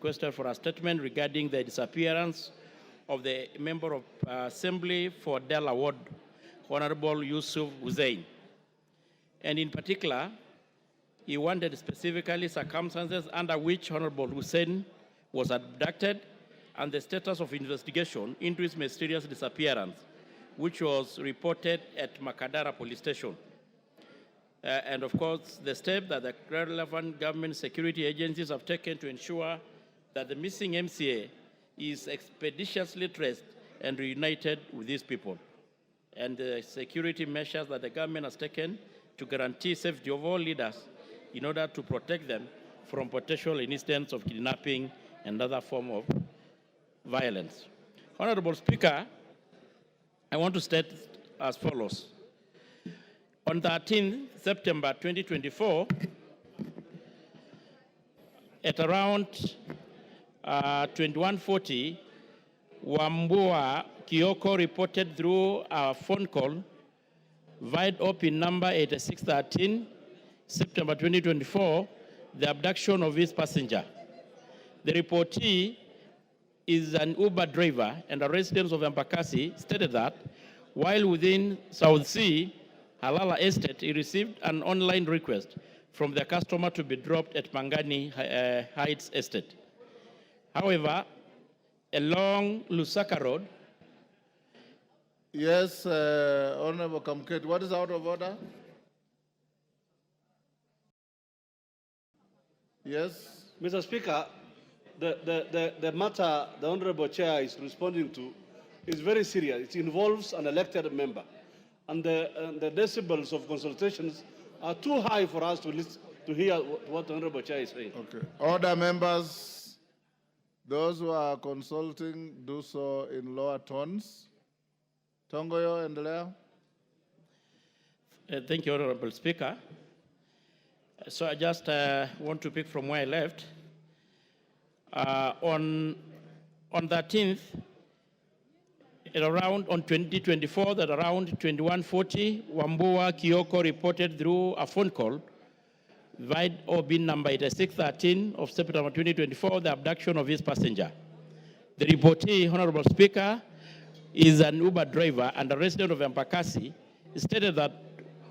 requested for a statement regarding the disappearance of the Member of Assembly for Dela Ward, Honorable Yusuf Hussein. And in particular, he wanted specifically circumstances under which Honorable Hussein was abducted and the status of investigation into his mysterious disappearance, which was reported at Makadara Police Station. And of course, the step that the relevant government security agencies have taken to ensure that the missing MCA is expeditiously traced and reunited with these people, and the security measures that the government has taken to guarantee safety of all leaders in order to protect them from potential incidents of kidnapping and other form of violence. Honorable Speaker, I want to state as follows. On 13 September 2024, at around 21:40, Wambua Kioko reported through a phone call via OPIN number 8613, September 2024, the abduction of his passenger. The reportee is an Uber driver and a resident of Embakasi, stated that while within South Sea, Halala Estate, he received an online request from the customer to be dropped at Mangani Heights Estate. However, along Lusaka Road. Yes, Honorable Kamket, what is out of order? Yes. Mr. Speaker, the matter the Honorable Chair is responding to is very serious. It involves an elected member. And the decibels of consultations are too high for us to hear what the Honorable Chair is saying. Okay. Order, members. Those who are consulting, do so in lower tones. Tongoyo, endelea. Thank you, Honorable Speaker. So I just want to pick from where I left. On 13th, on 2024, that around 21:40, Wambua Kioko reported through a phone call via OBIN number 8613 of September 2024, the abduction of his passenger. The reportee, Honorable Speaker, is an Uber driver and a resident of Embakasi. He stated that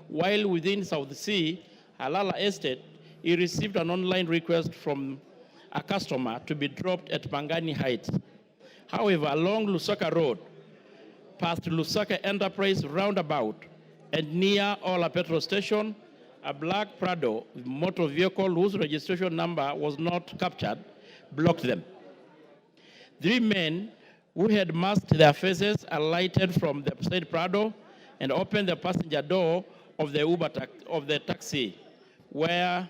while within South Sea, Halala Estate, he received an online request from a customer to be dropped at Mangani Heights. However, along Lusaka Road, past Lusaka Enterprise roundabout and near Ola petrol station, a black Prado motor vehicle whose registration number was not captured blocked them. 3 men who had masked their faces alighted from the said Prado and opened the passenger door of the taxi, where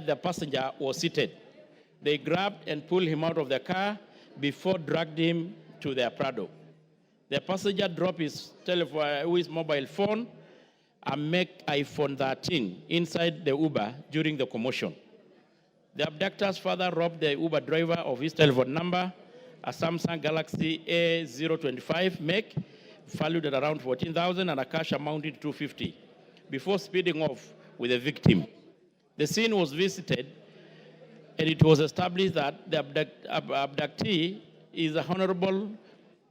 the passenger was seated. They grabbed and pulled him out of the car before dragged him to their Prado. The passenger dropped his mobile phone and make iPhone 13 inside the Uber during the commotion. The abductors further robbed the Uber driver of his telephone number, a Samsung Galaxy A025 make, valued at around 14,000, and a cash amounting to 250, before speeding off with the victim. The scene was visited, and it was established that the abductee is the Honorable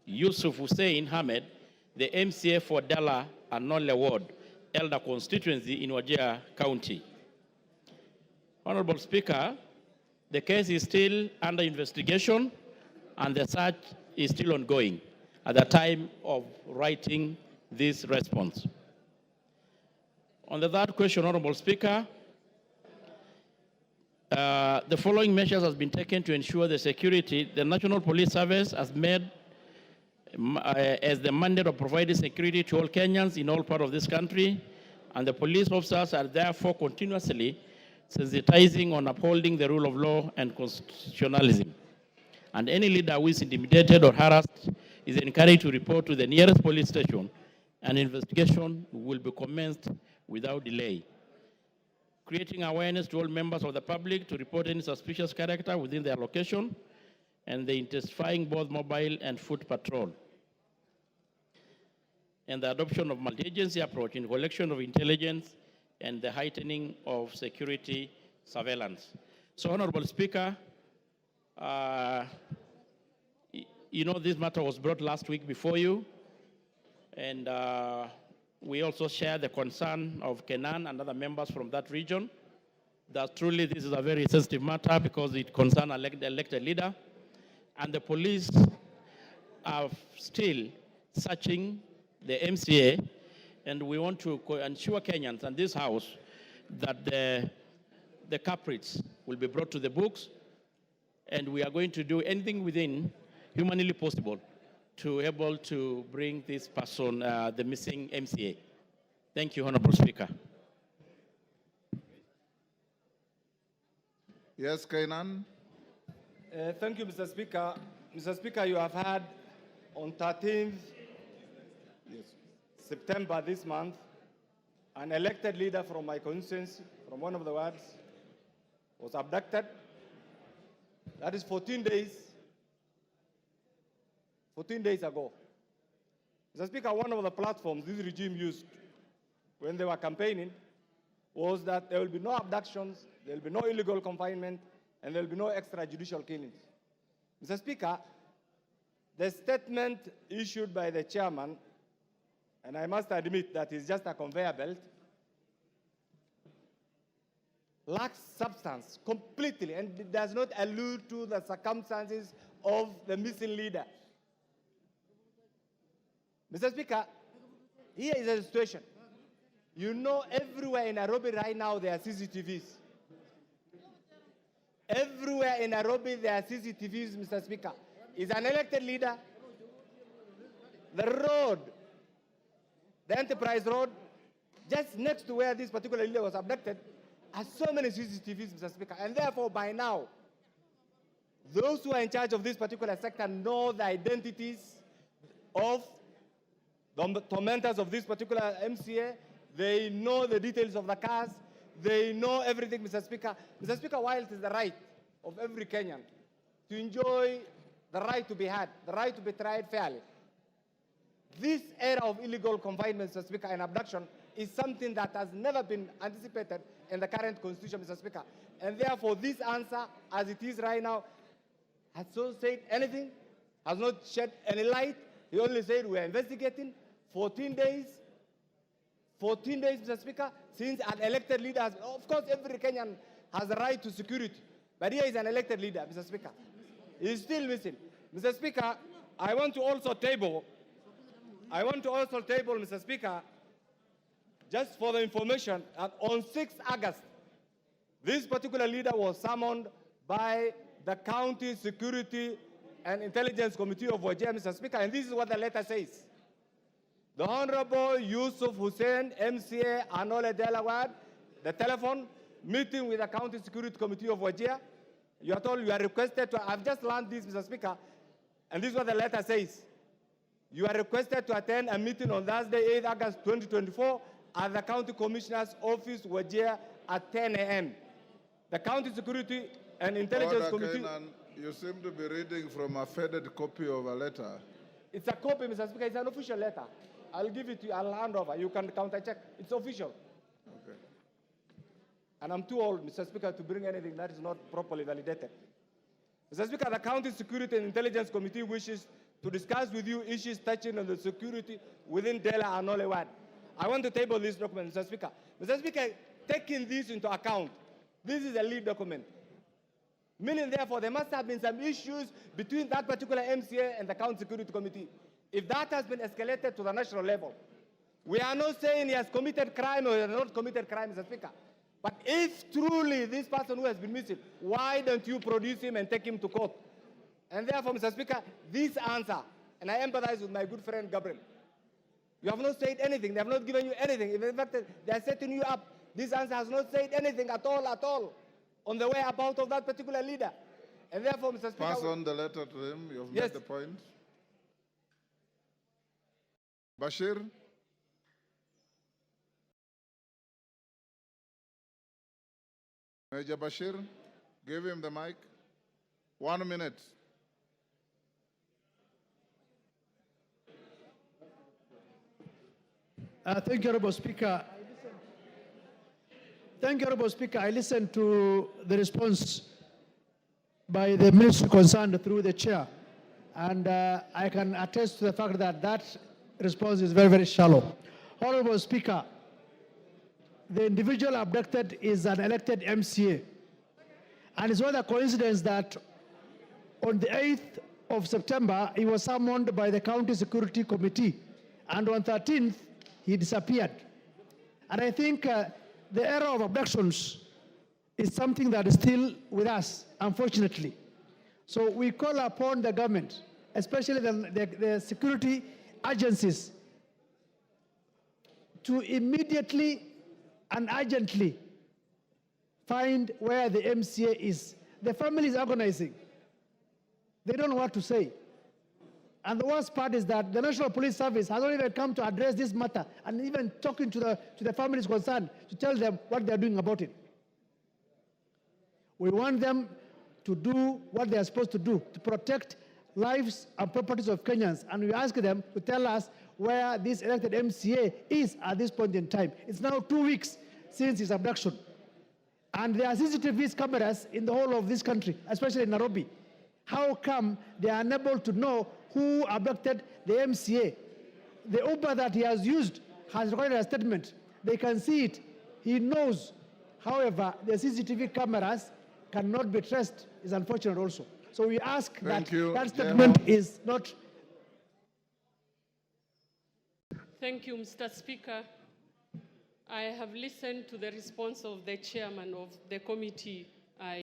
Yusuf Hussein Ahmed, the MCA for Dala and Nole Ward, Elder Constituency in Wajir County. Honorable Speaker, the case is still under investigation and the search is still ongoing at the time of writing this response. On the third question, Honorable Speaker, the following measures has been taken to ensure the security. The National Police Service has made as the mandate of providing security to all Kenyans in all parts of this country, and the police officers are therefore continuously sensitizing on upholding the rule of law and constitutionalism. And any leader who is intimidated or harassed is encouraged to report to the nearest police station, and investigation will be commenced without delay. Creating awareness to all members of the public to report any suspicious character within their location, and the intensifying both mobile and foot patrol. And the adoption of multi-agency approach in collection of intelligence and the heightening of security surveillance. So, Honorable Speaker, you know this matter was brought last week before you, and we also share the concern of Kenan and other members from that region that truly this is a very sensitive matter because it concerns the elected leader, and the police are still searching the MCA, and we want to ensure Kenyans and this House that the culprits will be brought to the books, and we are going to do anything within humanly possible to able to bring this person, the missing MCA. Thank you, Honorable Speaker. Yes, Kainan. Thank you, Mr. Speaker. Mr. Speaker, you have had on 13th September this month, an elected leader from my constituency, from one of the wards, was abducted. That is 14 days ago. Mr. Speaker, one of the platforms this regime used when they were campaigning was that there will be no abductions, there will be no illegal confinement, and there will be no extrajudicial killings. Mr. Speaker, the statement issued by the chairman, and I must admit that it's just a conveyor belt, lacks substance completely, and it does not allude to the circumstances of the missing leader. Mr. Speaker, here is a situation. You know, everywhere in Nairobi right now there are CCTVs. Everywhere in Nairobi there are CCTVs, Mr. Speaker. Is an elected leader. The road, the Enterprise Road, just next to where this particular leader was abducted, has so many CCTVs, Mr. Speaker. And therefore, by now, those who are in charge of this particular sector know the identities of the tormentors of this particular MCA. They know the details of the cars. They know everything, Mr. Speaker. Mr. Speaker, while it is the right of every Kenyan to enjoy the right to be had, the right to be tried fairly, this era of illegal confinement, Mr. Speaker, and abduction is something that has never been anticipated in the current constitution, Mr. Speaker. And therefore, this answer, as it is right now, has not said anything, has not shed any light. He only said we are investigating. 14 days, Mr. Speaker, since an elected leader has, of course, every Kenyan has a right to security, but here is an elected leader, Mr. Speaker. He is still missing. Mr. Speaker, I want to also table, Mr. Speaker, just for the information, that on 6th August, this particular leader was summoned by the County Security and Intelligence Committee of Wajir, Mr. Speaker, and this is what the letter says. The Honorable Yusuf Hussein, MCA, Anole Delaware, the telephone, meeting with the County Security Committee of Wajir. You are told you are requested to, I've just learned this, Mr. Speaker, and this is what the letter says. You are requested to attend a meeting on Thursday, 8th August 2024, at the County Commissioner's Office, Wajir, at 10 a.m. The County Security and Intelligence Committee... Kainan, you seem to be reading from a faded copy of a letter. It's a copy, Mr. Speaker. It's an official letter. I'll give it to you. I'll hand over. You can counter-check. It's official. Okay. And I'm too old, Mr. Speaker, to bring anything that is not properly validated. Mr. Speaker, the County Security and Intelligence Committee wishes to discuss with you issues touching on the security within Dela and Nollywood. I want to table this document, Mr. Speaker. Mr. Speaker, taking this into account, this is a lead document. Meaning, therefore, there must have been some issues between that particular MCA and the County Security Committee. If that has been escalated to the national level, we are not saying he has committed crime or he has not committed crime, Mr. Speaker. But if truly this person who has been missing, why don't you produce him and take him to court? And therefore, Mr. Speaker, this answer, and I empathize with my good friend Gabriel, you have not said anything. They have not given you anything. In fact, they are setting you up. This answer has not said anything at all, on the whereabouts of that particular leader. And therefore, Mr. Speaker... Pass on the letter to him. You've made the point. Bashir? Major Bashir, give him the mic. 1 minute. Thank you, Honorable Speaker. Thank you, Honorable Speaker. I listened to the response by the ministry concerned through the chair, and I can attest to the fact that that response is very, very shallow. Honorable Speaker, the individual abducted is an elected MCA, and it's not a coincidence that on the 8th of September, he was summoned by the County Security Committee, and on 13th, he disappeared. And I think the era of abductions is something that is still with us, unfortunately. So we call upon the government, especially the security agencies, to immediately and urgently find where the MCA is. The family is agonizing. They don't know what to say. And the worst part is that the National Police Service has not even come to address this matter and even talking to the families concerned to tell them what they're doing about it. We want them to do what they are supposed to do, to protect lives and properties of Kenyans. And we ask them to tell us where this elected MCA is at this point in time. It's now 2 weeks since his abduction. And there are CCTV cameras in the whole of this country, especially in Nairobi. How come they are unable to know who abducted the MCA? The Uber that he has used has recorded a statement. They can see it. He knows. However, the CCTV cameras cannot be traced. It's unfortunate also. So we ask that statement is not. Thank you, Mr. Speaker. I have listened to the response of the chairman of the committee.